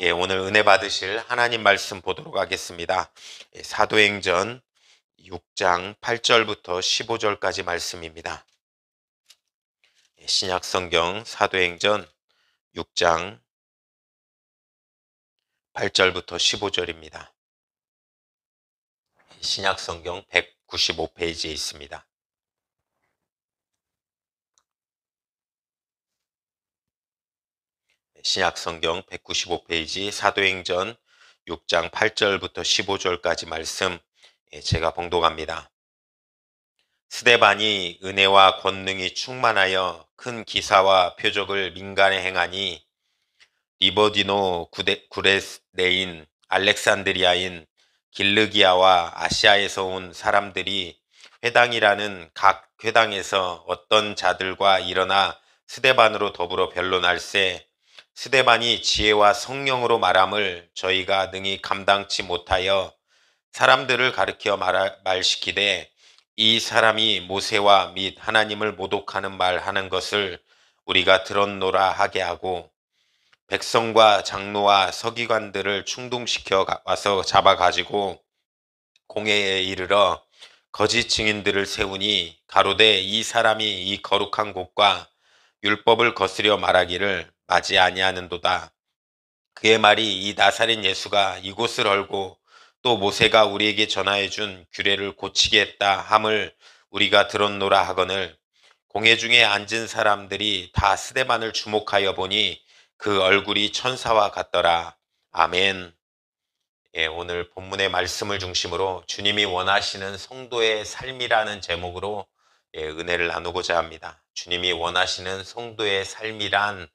오늘 은혜 받으실 하나님 말씀 보도록 하겠습니다. 사도행전 6장 8절부터 15절까지 말씀입니다. 신약성경 사도행전 6장 8절부터 15절입니다. 신약성경 195페이지에 있습니다. 신약성경 195페이지 사도행전 6장 8절부터 15절까지 말씀 제가 봉독합니다. 스데반이 은혜와 권능이 충만하여 큰 기사와 표적을 민간에 행하니 리버디노 구레네인 알렉산드리아인 길르기아와 아시아에서 온 사람들이 회당이라는 각 회당에서 어떤 자들과 일어나 스데반으로 더불어 변론할세 스데반이 지혜와 성령으로 말함을 저희가 능히 감당치 못하여 사람들을 가르쳐 말시키되 이 사람이 모세와 및 하나님을 모독하는 말 하는 것을 우리가 들었노라 하게 하고 백성과 장로와 서기관들을 충동시켜 와서 잡아가지고 공회에 이르러 거짓 증인들을 세우니 가로되 이 사람이 이 거룩한 곳과 율법을 거스려 말하기를 마지 아니하는도다. 그의 말이 이 나사렛 예수가 이곳을 헐고 또 모세가 우리에게 전하여 준 규례를 고치게 했다 함을 우리가 들었노라 하거늘 공회 중에 앉은 사람들이 다 스데반을 주목하여 보니 그 얼굴이 천사와 같더라. 아멘. 오늘 본문의 말씀을 중심으로 주님이 원하시는 성도의 삶이라는 제목으로 은혜를 나누고자 합니다. 주님이 원하시는 성도의 삶이란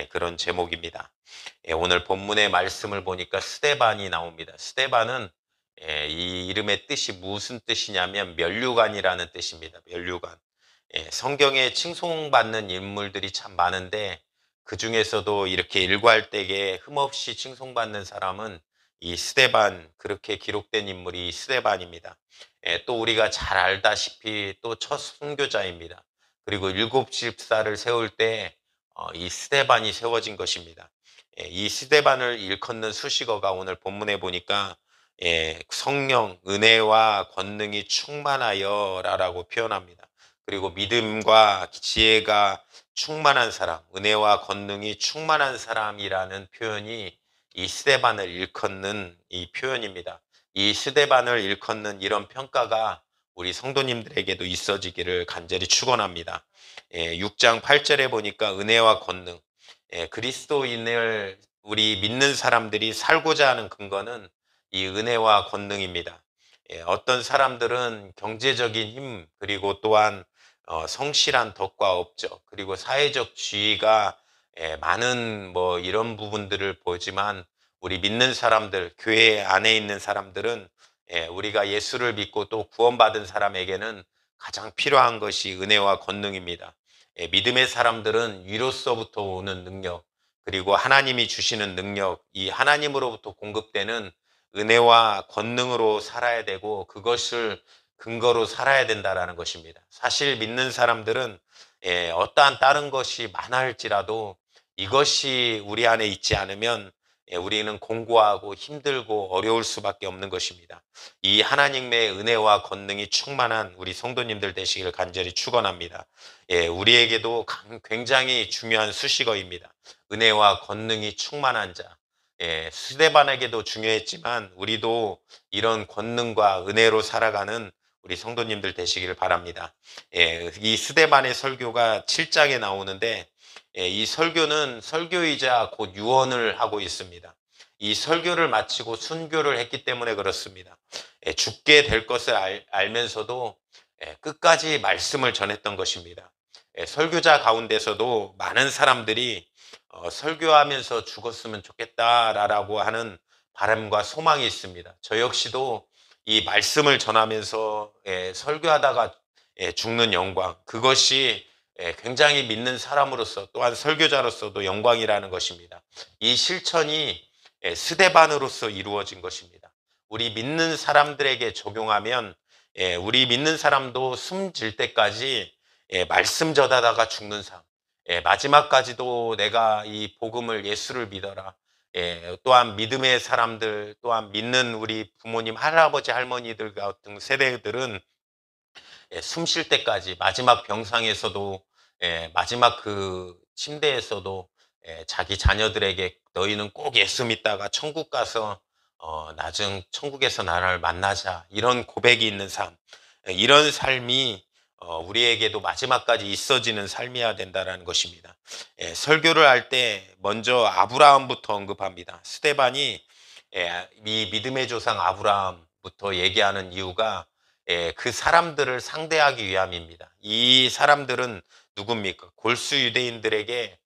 그런 제목입니다. 오늘 본문의 말씀을 보니까 스데반이 나옵니다. 스데반은 이 이름의 뜻이 무슨 뜻이냐면 면류관이라는 뜻입니다. 면류관. 성경에 칭송받는 인물들이 참 많은데 그 중에서도 이렇게 일과할 때에 흠없이 칭송받는 사람은 이 스데반, 그렇게 기록된 인물이 스데반입니다. 또 우리가 잘 알다시피 또 첫 선교자입니다. 그리고 7집사를 세울 때 이 스데반이 세워진 것입니다. 이 스데반을 일컫는 수식어가 오늘 본문에 보니까 성령, 은혜와 권능이 충만하여 라고 표현합니다. 그리고 믿음과 지혜가 충만한 사람, 은혜와 권능이 충만한 사람이라는 표현이 이 스데반을 일컫는 이 표현입니다. 이 스데반을 일컫는 이런 평가가 우리 성도님들에게도 있어지기를 간절히 축원합니다. 6장 8절에 보니까 은혜와 권능, 그리스도인을 우리 믿는 사람들이 살고자 하는 근거는 이 은혜와 권능입니다. 어떤 사람들은 경제적인 힘, 그리고 또한 성실한 덕과 업적, 그리고 사회적 지위가 많은 뭐 이런 부분들을 보지만 우리 믿는 사람들, 교회 안에 있는 사람들은 우리가 예수를 믿고 또 구원받은 사람에게는 가장 필요한 것이 은혜와 권능입니다. 믿음의 사람들은 위로서부터 오는 능력, 그리고 하나님이 주시는 능력, 이 하나님으로부터 공급되는 은혜와 권능으로 살아야 되고 그것을 근거로 살아야 된다라는 것입니다. 사실 믿는 사람들은 어떠한 다른 것이 많아 할지라도 이것이 우리 안에 있지 않으면 우리는 공고하고 힘들고 어려울 수밖에 없는 것입니다. 이 하나님의 은혜와 권능이 충만한 우리 성도님들 되시기를 간절히 축원합니다. 우리에게도 굉장히 중요한 수식어입니다. 은혜와 권능이 충만한 자. 스데반에게도 중요했지만 우리도 이런 권능과 은혜로 살아가는 우리 성도님들 되시기를 바랍니다. 이 스데반의 설교가 7장에 나오는데 이 설교는 설교이자 곧 유언을 하고 있습니다. 이 설교를 마치고 순교를 했기 때문에 그렇습니다. 죽게 될 것을 알면서도 끝까지 말씀을 전했던 것입니다. 설교자 가운데서도 많은 사람들이 설교하면서 죽었으면 좋겠다라고 하는 바람과 소망이 있습니다. 저 역시도 이 말씀을 전하면서 설교하다가 죽는 영광, 그것이 굉장히 믿는 사람으로서 또한 설교자로서도 영광이라는 것입니다. 이 실천이 스데반으로서 이루어진 것입니다. 우리 믿는 사람들에게 적용하면 우리 믿는 사람도 숨질 때까지 말씀 전하다가 죽는 삶, 마지막까지도 내가 이 복음을 예수를 믿어라, 또한 믿음의 사람들, 또한 믿는 우리 부모님, 할아버지, 할머니들 같은 세대들은 숨쉴 때까지 마지막 병상에서도 마지막 그 침대에서도 자기 자녀들에게 "너희는 꼭 예수 믿다가 천국 가서 나중 천국에서 나를 만나자." 이런 고백이 있는 삶. 이런 삶이 우리에게도 마지막까지 있어지는 삶이어야 된다라는 것입니다. 설교를 할 때 먼저 아브라함부터 언급합니다. 스데반이 이 믿음의 조상 아브라함부터 얘기하는 이유가 그 사람들을 상대하기 위함입니다. 이 사람들은 누굽니까? 골수 유대인들에게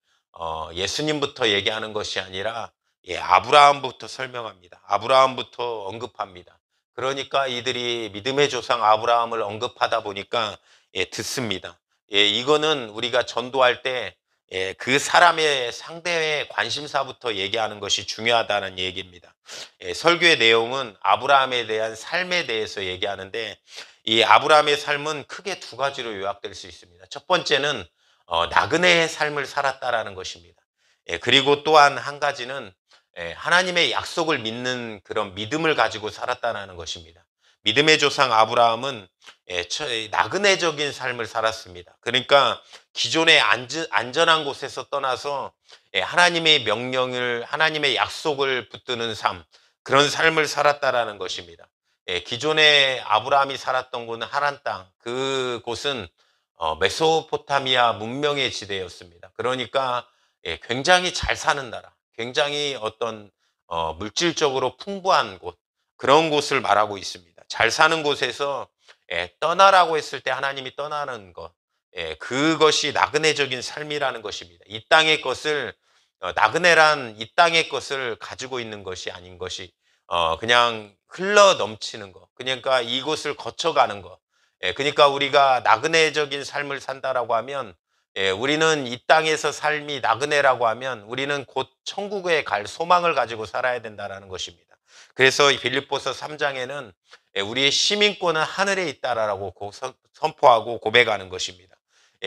예수님부터 얘기하는 것이 아니라 아브라함부터 설명합니다. 아브라함부터 언급합니다. 그러니까 이들이 믿음의 조상 아브라함을 언급하다 보니까 듣습니다. 이거는 우리가 전도할 때 그 사람의 상대의 관심사부터 얘기하는 것이 중요하다는 얘기입니다. 설교의 내용은 아브라함에 대한 삶에 대해서 얘기하는데, 이 아브라함의 삶은 크게 두 가지로 요약될 수 있습니다. 첫 번째는 나그네의 삶을 살았다라는 것입니다. 그리고 또한 한 가지는 하나님의 약속을 믿는 그런 믿음을 가지고 살았다는 것입니다. 믿음의 조상 아브라함은 나그네적인 삶을 살았습니다. 그러니까 기존의 안전한 곳에서 떠나서 하나님의 명령을, 하나님의 약속을 붙드는 삶, 그런 삶을 살았다라는 것입니다. 기존에 아브라함이 살았던 곳은 하란 땅, 그곳은 메소포타미아 문명의 지대였습니다. 그러니까 굉장히 잘 사는 나라, 굉장히 어떤 물질적으로 풍부한 곳, 그런 곳을 말하고 있습니다. 잘 사는 곳에서 떠나라고 했을 때 하나님이 떠나는 것, 그것이 나그네적인 삶이라는 것입니다. 이 땅의 것을 나그네란 이 땅의 것을 가지고 있는 것이 아닌 것이 그냥 흘러 넘치는 것, 그러니까 이곳을 거쳐가는 것. 그러니까 우리가 나그네적인 삶을 산다라고 하면, 우리는 이 땅에서 삶이 나그네라고 하면 우리는 곧 천국에 갈 소망을 가지고 살아야 된다라는 것입니다. 그래서 이 빌립보서 3장에는 우리의 시민권은 하늘에 있다라고 선포하고 고백하는 것입니다.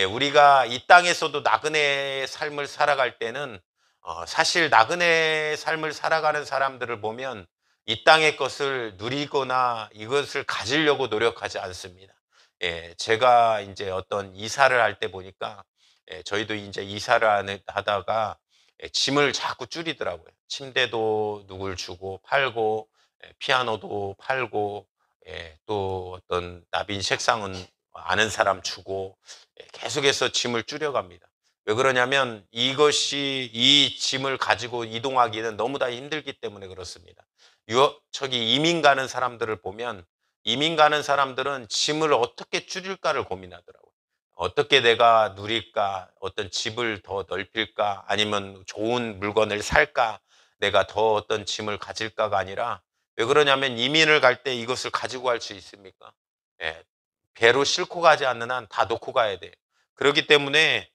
우리가 이 땅에서도 나그네의 삶을 살아갈 때는 사실 나그네의 삶을 살아가는 사람들을 보면 이 땅의 것을 누리거나 이것을 가지려고 노력하지 않습니다. 제가 이제 어떤 이사를 할 때 보니까 저희도 이제 이사를 하다가 짐을 자꾸 줄이더라고요. 침대도 누굴 주고 팔고, 피아노도 팔고, 또 어떤 나빈 책상은 아는 사람 주고, 계속해서 짐을 줄여갑니다. 왜 그러냐면 이것이 이 짐을 가지고 이동하기는 너무나 힘들기 때문에 그렇습니다. 저기 이민 가는 사람들을 보면, 이민 가는 사람들은 짐을 어떻게 줄일까를 고민하더라고요. 어떻게 내가 누릴까? 어떤 집을 더 넓힐까? 아니면 좋은 물건을 살까? 내가 더 어떤 짐을 가질까가 아니라, 왜 그러냐면 이민을 갈 때 이것을 가지고 갈 수 있습니까? 예, 배로 싣고 가지 않는 한 다 놓고 가야 돼요. 그렇기 때문에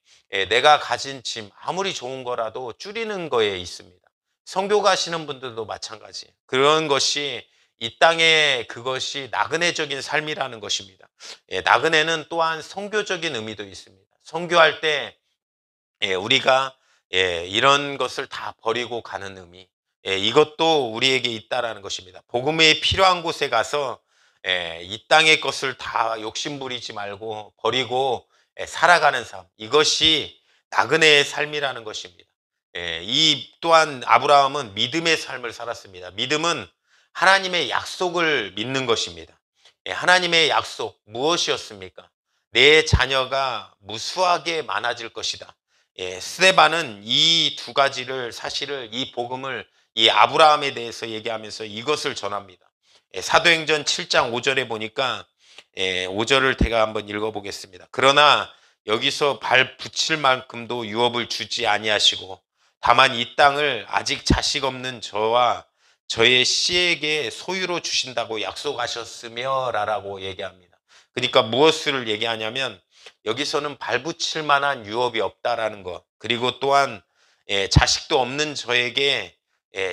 내가 가진 짐 아무리 좋은 거라도 줄이는 거에 있습니다. 선교 가시는 분들도 마찬가지예요. 그런 것이 이 땅에 그것이 나그네적인 삶이라는 것입니다. 나그네는 또한 선교적인 의미도 있습니다. 선교할 때 우리가 이런 것을 다 버리고 가는 의미, 이것도 우리에게 있다라는 것입니다. 복음이 필요한 곳에 가서 이 땅의 것을 다 욕심부리지 말고 버리고 살아가는 삶, 이것이 나그네의 삶이라는 것입니다. 이 또한 아브라함은 믿음의 삶을 살았습니다. 믿음은 하나님의 약속을 믿는 것입니다. 하나님의 약속 무엇이었습니까? 내 자녀가 무수하게 많아질 것이다. 스데반은 이 두 가지를, 사실을 이 복음을 이 아브라함에 대해서 얘기하면서 이것을 전합니다. 사도행전 7장 5절에 보니까 5절을 제가 한번 읽어보겠습니다. 그러나 여기서 발 붙일 만큼도 유업을 주지 아니하시고 다만 이 땅을 아직 자식 없는 저와 저의 씨에게 소유로 주신다고 약속하셨으며 라고 얘기합니다. 그러니까 무엇을 얘기하냐면 여기서는 발붙일 만한 유업이 없다라는 것, 그리고 또한 자식도 없는 저에게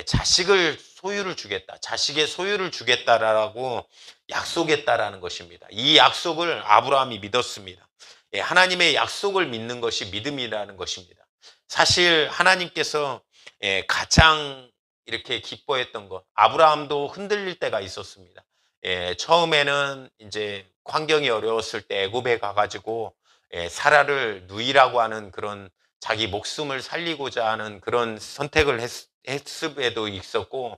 자식을 소유를 주겠다, 자식의 소유를 주겠다라고 약속했다라는 것입니다. 이 약속을 아브라함이 믿었습니다. 하나님의 약속을 믿는 것이 믿음이라는 것입니다. 사실 하나님께서 가장 이렇게 기뻐했던 것. 아브라함도 흔들릴 때가 있었습니다. 처음에는 이제 환경이 어려웠을 때 애굽에 가가지고 사라를 누이라고 하는 그런 자기 목숨을 살리고자 하는 그런 선택을 했음에도 있었고,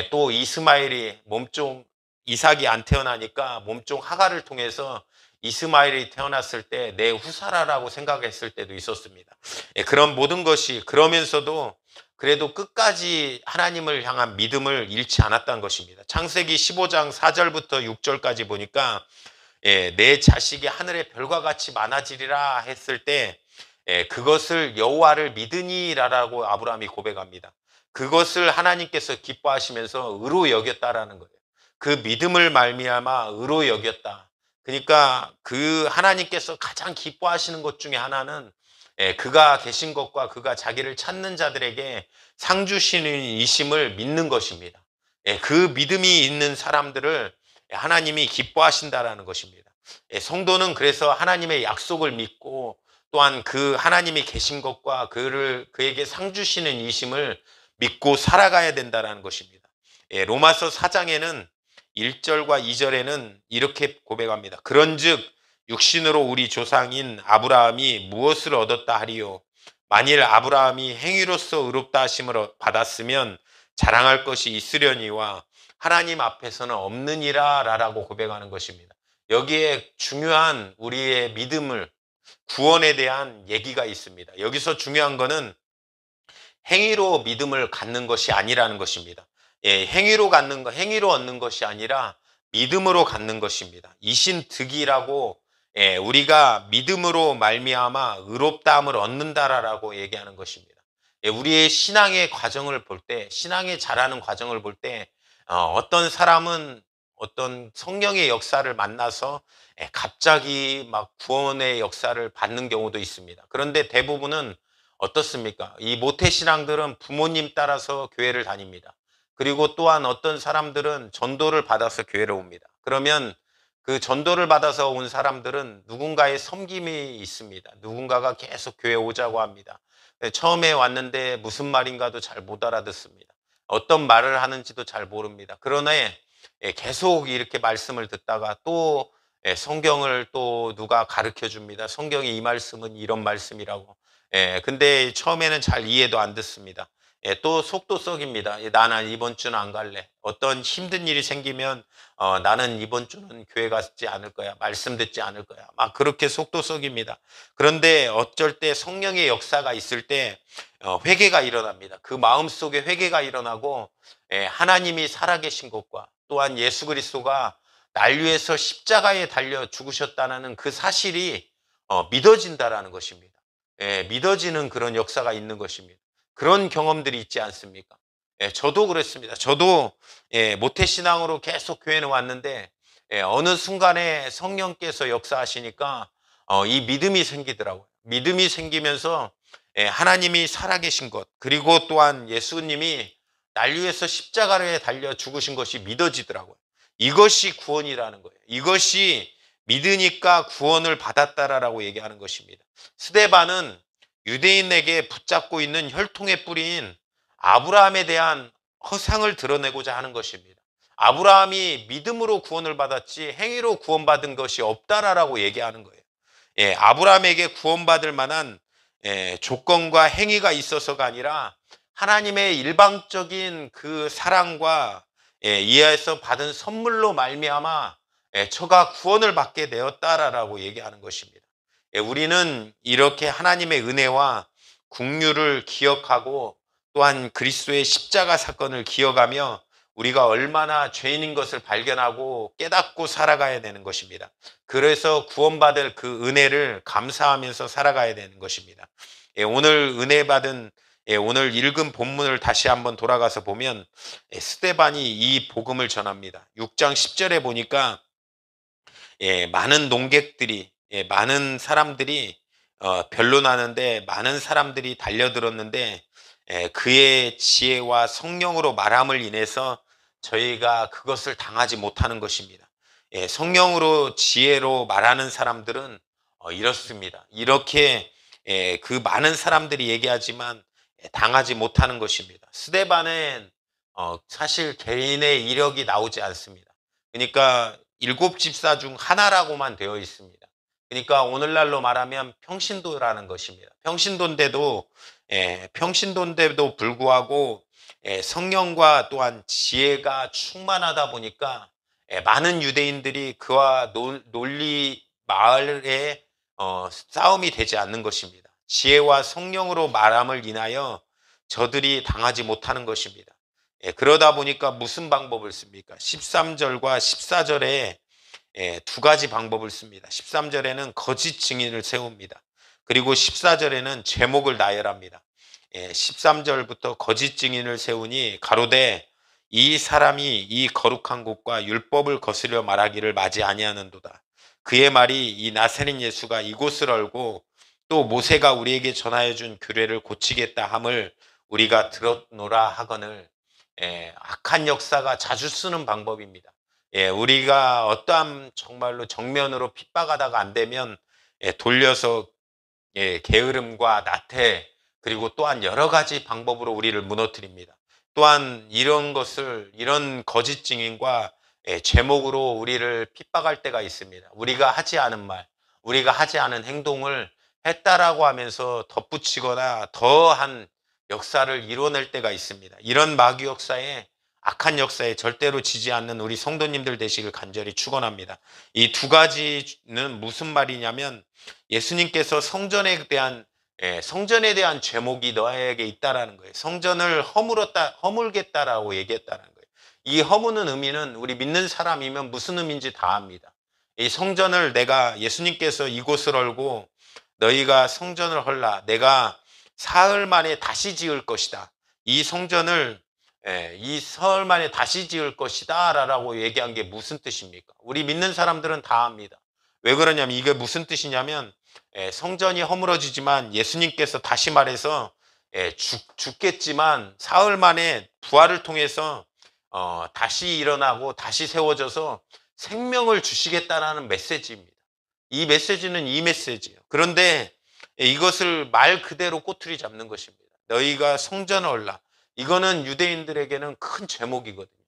또 이스마엘이 몸종 이삭이 안 태어나니까 몸종 하가를 통해서 이스마엘이 태어났을 때 내 후사라라고 생각했을 때도 있었습니다. 그런 모든 것이 그러면서도 그래도 끝까지 하나님을 향한 믿음을 잃지 않았다는 것입니다. 창세기 15장 4절부터 6절까지 보니까 내 자식이 하늘의 별과 같이 많아지리라 했을 때 그것을 여호와를 믿으니라라고 아브라함이 고백합니다. 그것을 하나님께서 기뻐하시면서 의로 여겼다라는 거예요. 그 믿음을 말미암아 의로 여겼다. 그러니까 그 하나님께서 가장 기뻐하시는 것 중에 하나는 그가 계신 것과 그가 자기를 찾는 자들에게 상 주시는 이심을 믿는 것입니다. 그 믿음이 있는 사람들을 하나님이 기뻐하신다라는 것입니다. 성도는 그래서 하나님의 약속을 믿고 또한 그 하나님이 계신 것과 그에게 상 주시는 이심을 믿고 살아가야 된다라는 것입니다. 로마서 4장에는 1절과 2절에는 이렇게 고백합니다. 그런즉 육신으로 우리 조상인 아브라함이 무엇을 얻었다 하리요? 만일 아브라함이 행위로서 의롭다 하심을 받았으면 자랑할 것이 있으려니와 하나님 앞에서는 없느니라 라고 고백하는 것입니다. 여기에 중요한 우리의 믿음을 구원에 대한 얘기가 있습니다. 여기서 중요한 것은 행위로 믿음을 갖는 것이 아니라는 것입니다. 행위로 얻는 것이 아니라 믿음으로 갖는 것입니다. 이신득이라고 우리가 믿음으로 말미암아 의롭다함을 얻는다라고 얘기하는 것입니다. 우리의 신앙의 과정을 볼 때, 신앙의 자라는 과정을 볼 때, 어떤 사람은 어떤 성령의 역사를 만나서 갑자기 막 구원의 역사를 받는 경우도 있습니다. 그런데 대부분은 어떻습니까? 이 모태신앙들은 부모님 따라서 교회를 다닙니다. 그리고 또한 어떤 사람들은 전도를 받아서 교회를 옵니다. 그러면 그 전도를 받아서 온 사람들은 누군가의 섬김이 있습니다. 누군가가 계속 교회 오자고 합니다. 처음에 왔는데 무슨 말인가도 잘 못 알아듣습니다. 어떤 말을 하는지도 잘 모릅니다. 그러나 계속 이렇게 말씀을 듣다가 또 성경을 또 누가 가르쳐 줍니다. 성경의 이 말씀은 이런 말씀이라고. 근데 처음에는 잘 이해도 안 듣습니다. 또 속도 썩입니다. 나는 이번 주는 안 갈래. 어떤 힘든 일이 생기면 나는 이번 주는 교회 가지 않을 거야. 말씀 듣지 않을 거야. 막 그렇게 속도 썩입니다. 그런데 어쩔 때 성령의 역사가 있을 때 회개가 일어납니다. 그 마음속에 회개가 일어나고 하나님이 살아계신 것과 또한 예수 그리스도가 날 위해서 십자가에 달려 죽으셨다는 그 사실이 믿어진다라는 것입니다. 믿어지는 그런 역사가 있는 것입니다. 그런 경험들이 있지 않습니까? 저도 그랬습니다. 저도 모태신앙으로 계속 교회는 왔는데 어느 순간에 성령께서 역사하시니까 이 믿음이 생기더라고요. 믿음이 생기면서 하나님이 살아계신 것 그리고 또한 예수님이 날 위해서 십자가에 달려 죽으신 것이 믿어지더라고요. 이것이 구원이라는 거예요. 이것이 믿으니까 구원을 받았다라고 얘기하는 것입니다. 스데반은 유대인에게 붙잡고 있는 혈통의 뿌리인 아브라함에 대한 허상을 드러내고자 하는 것입니다. 아브라함이 믿음으로 구원을 받았지 행위로 구원받은 것이 없다라고 얘기하는 거예요. 아브라함에게 구원받을 만한 조건과 행위가 있어서가 아니라 하나님의 일방적인 그 사랑과 이하에서 받은 선물로 말미암아 저가 구원을 받게 되었다라고 얘기하는 것입니다. 우리는 이렇게 하나님의 은혜와 긍휼을 기억하고 또한 그리스도의 십자가 사건을 기억하며 우리가 얼마나 죄인인 것을 발견하고 깨닫고 살아가야 되는 것입니다. 그래서 구원받을 그 은혜를 감사하면서 살아가야 되는 것입니다. 오늘 은혜 받은 오늘 읽은 본문을 다시 한번 돌아가서 보면 스데반이 이 복음을 전합니다. 6장 10절에 보니까 많은 농객들이 많은 사람들이 변론하는데 많은 사람들이 달려들었는데 그의 지혜와 성령으로 말함을 인해서 저희가 그것을 당하지 못하는 것입니다. 성령으로 지혜로 말하는 사람들은 이렇습니다. 이렇게 그 많은 사람들이 얘기하지만 당하지 못하는 것입니다. 스데반은 사실 개인의 이력이 나오지 않습니다. 그러니까 일곱 집사 중 하나라고만 되어 있습니다. 그러니까 오늘날로 말하면 평신도라는 것입니다. 평신도인데도 평신도인데도 불구하고 성령과 또한 지혜가 충만하다 보니까 많은 유대인들이 그와 논리 마을에 싸움이 되지 않는 것입니다. 지혜와 성령으로 말함을 인하여 저들이 당하지 못하는 것입니다. 그러다 보니까 무슨 방법을 씁니까? 13절과 14절에 두 가지 방법을 씁니다. 13절에는 거짓 증인을 세웁니다. 그리고 14절에는 제목을 나열합니다. 13절부터 거짓 증인을 세우니 가로되 이 사람이 이 거룩한 곳과 율법을 거스려 말하기를 마지 아니하는도다. 그의 말이 이 나사렛 예수가 이곳을 알고 또 모세가 우리에게 전하여 준 규례를 고치겠다 함을 우리가 들었노라 하거늘. 악한 역사가 자주 쓰는 방법입니다. 우리가 어떠한 정말로 정면으로 핍박하다가 안 되면 돌려서 게으름과 나태 그리고 또한 여러 가지 방법으로 우리를 무너뜨립니다. 또한 이런 거짓 증인과 제목으로 우리를 핍박할 때가 있습니다. 우리가 하지 않은 말, 우리가 하지 않은 행동을 했다라고 하면서 덧붙이거나 더한 역사를 이뤄낼 때가 있습니다. 이런 마귀 역사에 악한 역사에 절대로 지지 않는 우리 성도님들 되시길 간절히 축원합니다. 이 두 가지는 무슨 말이냐면 예수님께서 성전에 대한 죄목이 너에게 있다라는 거예요. 성전을 허물겠다라고 얘기했다는 거예요. 이 허무는 의미는 우리 믿는 사람이면 무슨 의미인지 다 압니다. 이 성전을 내가 예수님께서 이곳을 얼고 너희가 성전을 헐라 내가 사흘 만에 다시 지을 것이다. 이 성전을 이 사흘 만에 다시 지을 것이다 라고 얘기한 게 무슨 뜻입니까? 우리 믿는 사람들은 다 압니다. 왜 그러냐면 이게 무슨 뜻이냐면 성전이 허물어지지만 예수님께서 다시 말해서 죽겠지만 사흘 만에 부활을 통해서 다시 일어나고 다시 세워져서 생명을 주시겠다라는 메시지입니다. 이 메시지는 이 메시지예요. 그런데 이것을 말 그대로 꼬투리 잡는 것입니다. 너희가 성전을 헐라. 이거는 유대인들에게는 큰 제목이거든요.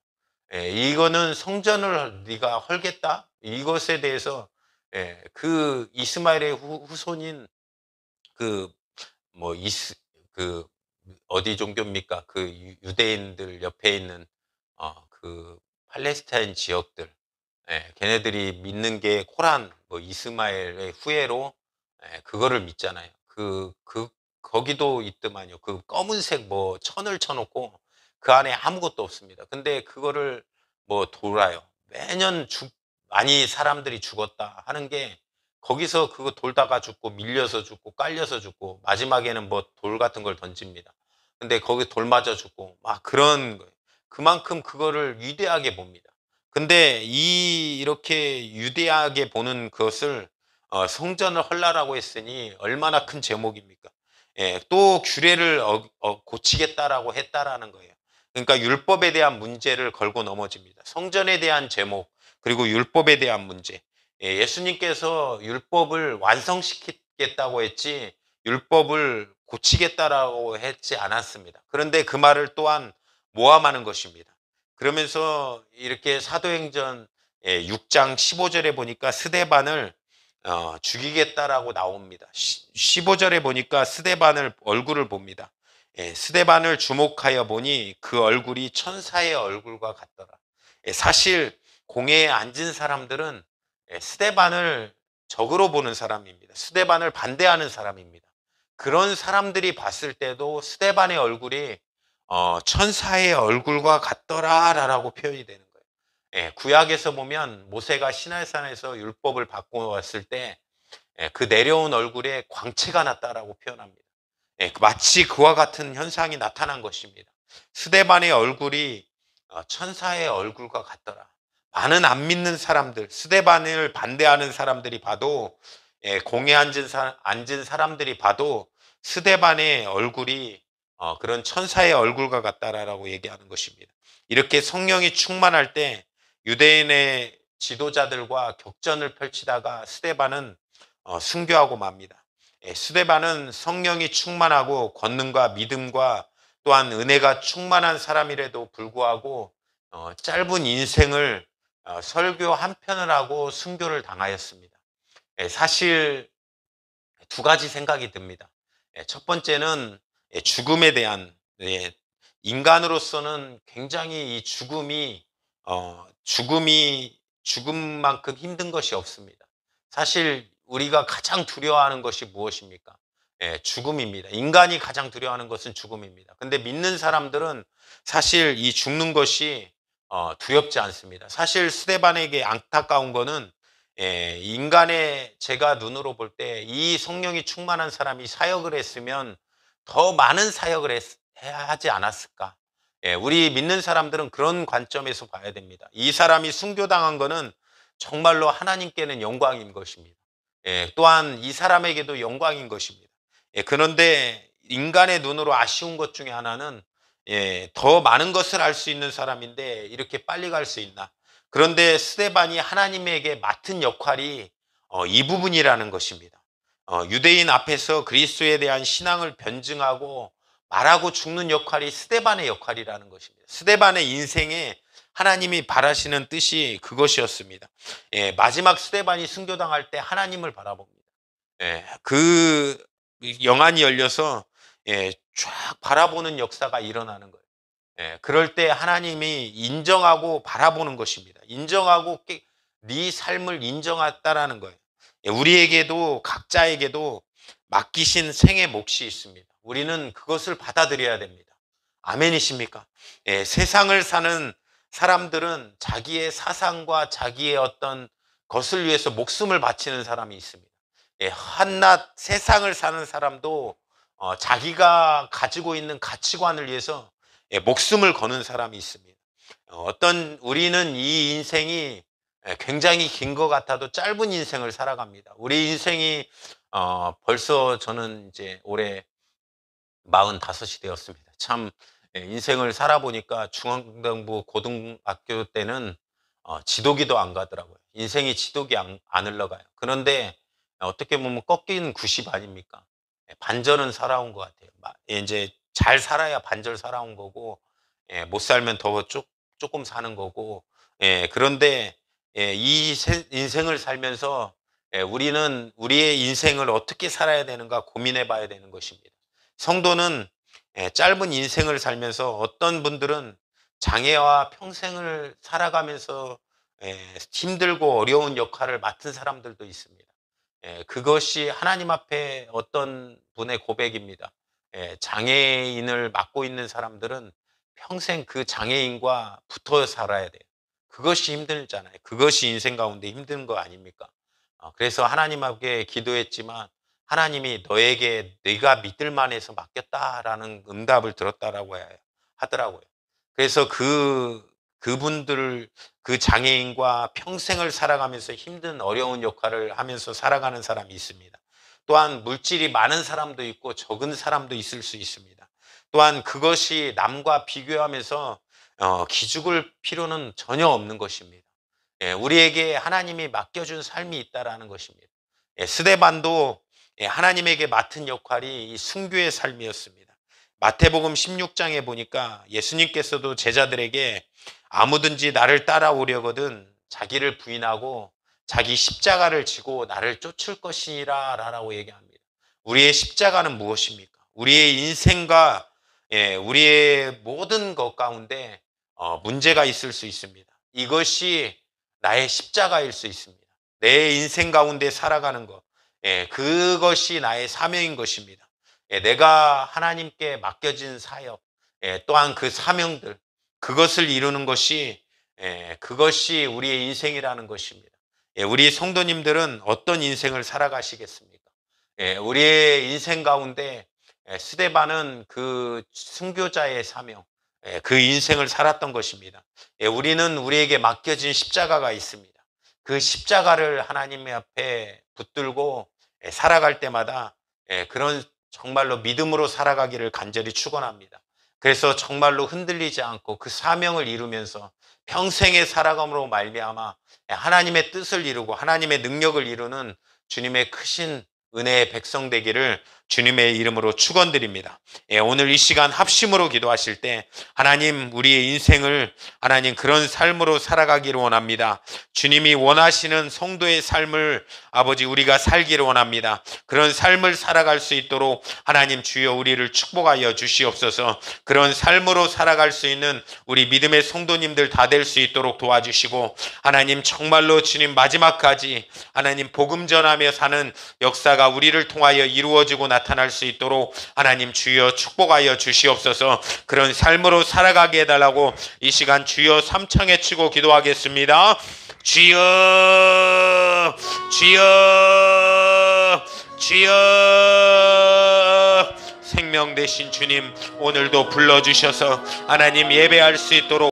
이거는 성전을 네가 헐겠다? 이것에 대해서 그 이스마엘의 후손인 그 뭐 그 어디 종교입니까? 그 유대인들 옆에 있는 그 팔레스타인 지역들 걔네들이 믿는 게 코란 뭐 이스마엘의 후예로 그거를 믿잖아요. 거기도 있더만요. 그 검은색 뭐 천을 쳐놓고 그 안에 아무것도 없습니다. 근데 그거를 뭐 돌아요. 매년 많이 사람들이 죽었다 하는 게 거기서 그거 돌다가 죽고 밀려서 죽고 깔려서 죽고 마지막에는 뭐 돌 같은 걸 던집니다. 근데 거기 돌 맞아 죽고 막 그런 거예요. 그만큼 그거를 위대하게 봅니다. 근데 이렇게 위대하게 보는 것을 성전을 헐라라고 했으니 얼마나 큰 제목입니까? 또 규례를 고치겠다라고 했다라는 거예요. 그러니까 율법에 대한 문제를 걸고 넘어집니다. 성전에 대한 제목 그리고 율법에 대한 문제. 예수님께서 율법을 완성시키겠다고 했지 율법을 고치겠다라고 했지 않았습니다. 그런데 그 말을 또한 모함하는 것입니다. 그러면서 이렇게 사도행전 6장 15절에 보니까 스데반을 죽이겠다라고 나옵니다. 15절에 보니까 스데반을 얼굴을 봅니다. 스데반을 주목하여 보니 그 얼굴이 천사의 얼굴과 같더라. 사실 공회에 앉은 사람들은 스데반을 적으로 보는 사람입니다. 스데반을 반대하는 사람입니다. 그런 사람들이 봤을 때도 스데반의 얼굴이 천사의 얼굴과 같더라라고 표현이 되는 거예요. 구약에서 보면 모세가 시나이산에서 율법을 받고 왔을 때 그 내려온 얼굴에 광채가 났다라고 표현합니다. 마치 그와 같은 현상이 나타난 것입니다. 스데반의 얼굴이 천사의 얼굴과 같더라. 많은 안 믿는 사람들, 스데반을 반대하는 사람들이 봐도 공에 앉은 사람들이 봐도 스데반의 얼굴이 그런 천사의 얼굴과 같다라고 얘기하는 것입니다. 이렇게 성령이 충만할 때 유대인의 지도자들과 격전을 펼치다가 스데반은 순교하고 맙니다. 스데반은 성령이 충만하고 권능과 믿음과 또한 은혜가 충만한 사람이라도 불구하고 짧은 인생을 설교 한 편을 하고 순교를 당하였습니다. 사실 두 가지 생각이 듭니다. 첫 번째는 죽음에 대한, 인간으로서는 굉장히 이 죽음만큼 힘든 것이 없습니다. 사실 우리가 가장 두려워하는 것이 무엇입니까? 죽음입니다. 인간이 가장 두려워하는 것은 죽음입니다. 근데 믿는 사람들은 사실 이 죽는 것이 두렵지 않습니다. 사실 스데반에게 안타까운 거는 인간의 제가 눈으로 볼 때 이 성령이 충만한 사람이 사역을 했으면 더 많은 사역을 하지 않았을까? 우리 믿는 사람들은 그런 관점에서 봐야 됩니다. 이 사람이 순교당한 거는 정말로 하나님께는 영광인 것입니다. 또한 이 사람에게도 영광인 것입니다. 그런데 인간의 눈으로 아쉬운 것 중에 하나는 더 많은 것을 알 수 있는 사람인데 이렇게 빨리 갈 수 있나? 그런데 스데반이 하나님에게 맡은 역할이 이 부분이라는 것입니다. 유대인 앞에서 그리스도에 대한 신앙을 변증하고 말하고 죽는 역할이 스데반의 역할이라는 것입니다. 스데반의 인생에 하나님이 바라시는 뜻이 그것이었습니다. 마지막 스데반이 순교당할 때 하나님을 바라봅니다. 그 영안이 열려서 쫙 바라보는 역사가 일어나는 거예요. 그럴 때 하나님이 인정하고 바라보는 것입니다. 인정하고 네 삶을 인정했다라는 거예요. 우리에게도 각자에게도 맡기신 생의 몫이 있습니다. 우리는 그것을 받아들여야 됩니다. 아멘이십니까? 세상을 사는 사람들은 자기의 사상과 자기의 어떤 것을 위해서 목숨을 바치는 사람이 있습니다. 한낱 세상을 사는 사람도 자기가 가지고 있는 가치관을 위해서 목숨을 거는 사람이 있습니다. 우리는 이 인생이 굉장히 긴 것 같아도 짧은 인생을 살아갑니다. 우리 인생이 벌써 저는 이제 올해 45이 되었습니다. 참 인생을 살아보니까 중앙등부 고등학교 때는 지도기도 안 가더라고요. 인생이 지도기 안 흘러가요. 그런데 어떻게 보면 꺾인 90 아닙니까? 반절은 살아온 것 같아요. 이제 잘 살아야 반절 살아온 거고, 못 살면 더 조금 사는 거고, 그런데 인생을 살면서 우리는 우리의 인생을 어떻게 살아야 되는가 고민해 봐야 되는 것입니다. 성도는 짧은 인생을 살면서 어떤 분들은 장애와 평생을 살아가면서 힘들고 어려운 역할을 맡은 사람들도 있습니다. 그것이 하나님 앞에 어떤 분의 고백입니다. 장애인을 맡고 있는 사람들은 평생 그 장애인과 붙어 살아야 돼요. 그것이 힘들잖아요. 그것이 인생 가운데 힘든 거 아닙니까? 그래서 하나님 앞에 기도했지만 하나님이 너에게 네가 믿을 만해서 맡겼다라는 응답을 들었다라고 하더라고요. 그래서 그분들을 그 장애인과 평생을 살아가면서 힘든 어려운 역할을 하면서 살아가는 사람이 있습니다. 또한 물질이 많은 사람도 있고 적은 사람도 있을 수 있습니다. 또한 그것이 남과 비교하면서 기죽을 필요는 전혀 없는 것입니다. 우리에게 하나님이 맡겨준 삶이 있다라는 것입니다. 스데반도 하나님에게 맡은 역할이 이 순교의 삶이었습니다. 마태복음 16장에 보니까 예수님께서도 제자들에게 아무든지 나를 따라오려거든 자기를 부인하고 자기 십자가를 지고 나를 쫓을 것이니라 라고 얘기합니다. 우리의 십자가는 무엇입니까? 우리의 인생과 우리의 모든 것 가운데 문제가 있을 수 있습니다. 이것이 나의 십자가일 수 있습니다. 내 인생 가운데 살아가는 것, 그것이 나의 사명인 것입니다. 내가 하나님께 맡겨진 사역, 또한 그 사명들, 그것을 이루는 것이 그것이 우리의 인생이라는 것입니다. 우리 성도님들은 어떤 인생을 살아가시겠습니까? 우리의 인생 가운데 스데반은 그 순교자의 사명, 그 인생을 살았던 것입니다. 우리는 우리에게 맡겨진 십자가가 있습니다. 그 십자가를 하나님 앞에 붙들고 살아갈 때마다 그런 정말로 믿음으로 살아가기를 간절히 축원합니다. 그래서 정말로 흔들리지 않고 그 사명을 이루면서 평생의 살아감으로 말미암아 하나님의 뜻을 이루고 하나님의 능력을 이루는 주님의 크신 은혜의 백성 되기를 주님의 이름으로 축원드립니다. 예, 오늘 이 시간 합심으로 기도하실 때 하나님 우리의 인생을 하나님 그런 삶으로 살아가기를 원합니다. 주님이 원하시는 성도의 삶을 아버지 우리가 살기를 원합니다. 그런 삶을 살아갈 수 있도록 하나님 주여 우리를 축복하여 주시옵소서. 그런 삶으로 살아갈 수 있는 우리 믿음의 성도님들 다 될 수 있도록 도와주시고 하나님 정말로 주님 마지막까지 하나님 복음 전하며 사는 역사가 우리를 통하여 이루어지고 나타날 수 있도록 하나님 주여 축복하여 주시옵소서. 그런 삶으로 살아가게 해달라고 이 시간 주여 삼창에 치고 기도하겠습니다. 주여 주여 주여 생명 되신 주님 오늘도 불러주셔서 하나님 예배할 수 있도록